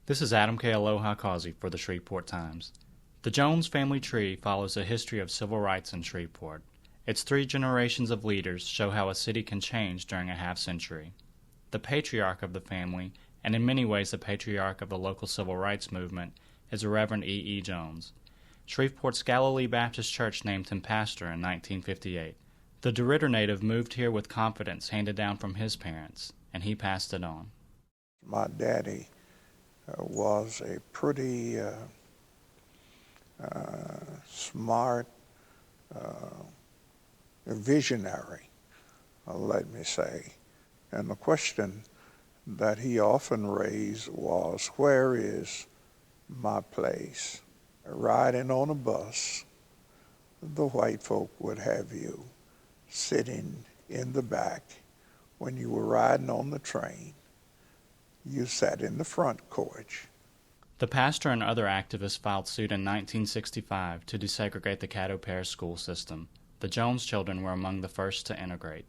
This is Adam K. Aloha Causey for the Shreveport Times. The Jones family tree follows a history of civil rights in Shreveport. Its 3 generations of leaders show how a city can change during a half-century. The patriarch of the family, and in many ways the patriarch of the local civil rights movement, is the Reverend E.E. Jones. Shreveport's Galilee Baptist Church named him pastor in 1958. The DeRidder native moved here with confidence handed down from his parents, and he passed it on. My daddy was a pretty smart visionary, let me say. And the question that he often raised was, where is my place? Riding on a bus, the white folk would have you sitting in the back. When you were riding on the train, you sat in the front coach. The pastor and other activists filed suit in 1965 to desegregate the Caddo Parish school system. The Jones children were among the first to integrate.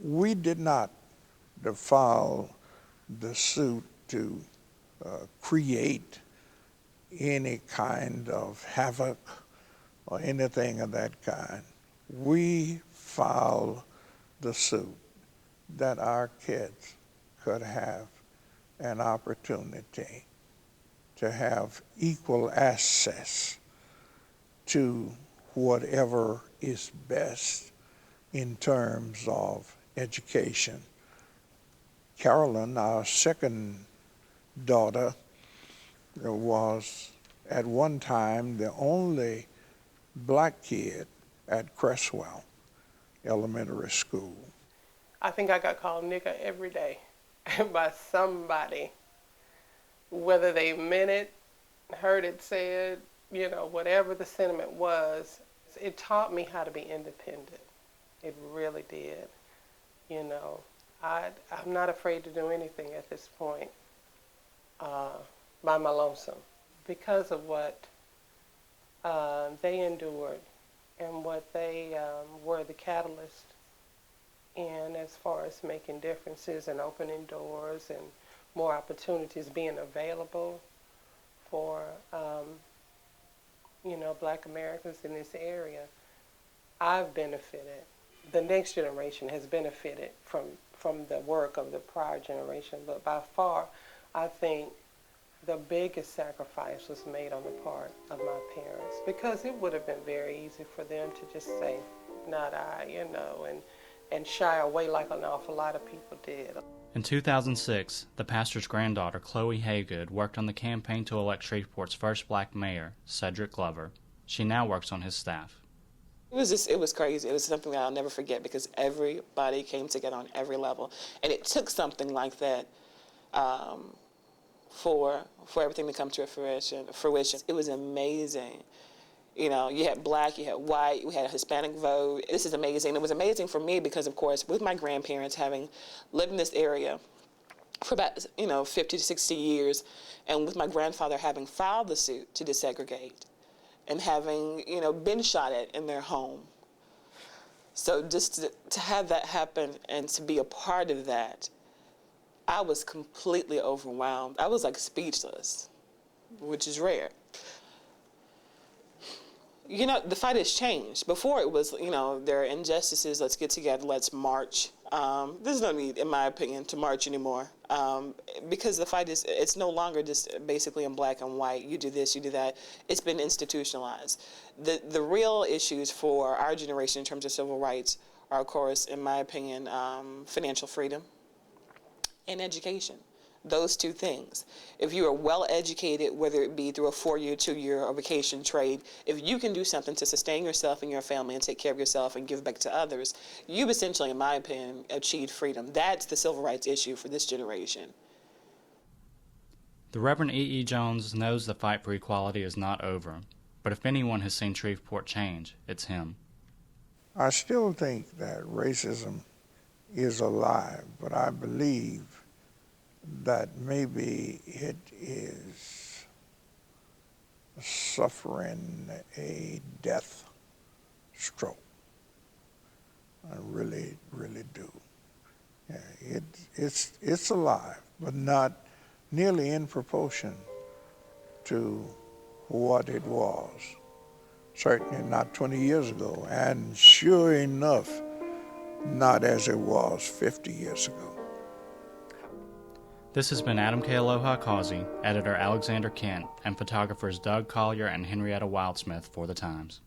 We did not file the suit to create any kind of havoc or anything of that kind. We filed the suit that our kids could have an opportunity to have equal access to whatever is best in terms of education. Carolyn, our second daughter, was at one time the only black kid at Cresswell Elementary School. I think I got called nigger every day by somebody, whether they meant it, heard it said, whatever the sentiment was. It taught me how to be independent. It really did. I'm not afraid to do anything at this point by my lonesome because of what they endured and what they were the catalyst in as far as making differences and opening doors and more opportunities being available for Black Americans in this area. I've benefited. The next generation has benefited from the work of the prior generation, but by far, I think the biggest sacrifice was made on the part of my parents, because it would have been very easy for them to just say, not I, and shy away like an awful lot of people did. In 2006, the pastor's granddaughter, Chloe Haygood, worked on the campaign to elect Shreveport's first black mayor, Cedric Glover. She now works on his staff. It was crazy. It was something that I'll never forget because everybody came together on every level. And it took something like that for everything to come to fruition. It was amazing. You had black, you had white, we had a Hispanic vote. This is amazing. It was amazing for me because, of course, with my grandparents having lived in this area for about, 50 to 60 years, and with my grandfather having filed the suit to desegregate and having, been shot at in their home. So just to have that happen and to be a part of that, I was completely overwhelmed. I was like speechless, which is rare. The fight has changed. Before it was, there are injustices, let's get together, let's march. There's no need, in my opinion, to march anymore because the fight it's no longer just basically in black and white. You do this, you do that. It's been institutionalized. The real issues for our generation in terms of civil rights are, of course, in my opinion, financial freedom and education. Those two things. If you are well educated, whether it be through a 4-year, 2-year, or vacation trade, if you can do something to sustain yourself and your family and take care of yourself and give back to others, you've essentially, in my opinion, achieved freedom. That's the civil rights issue for this generation. The Reverend E.E. Jones knows the fight for equality is not over, but if anyone has seen Shreveport change, it's him. I still think that racism is alive, but I believe that maybe it is suffering a death stroke. I really do. Yeah, it's alive, but not nearly in proportion to what it was. Certainly not 20 years ago, and sure enough, not as it was 50 years ago. This has been Adam K. Aloha Causey, editor Alexander Kent, and photographers Doug Collier and Henrietta Wildsmith for the Times.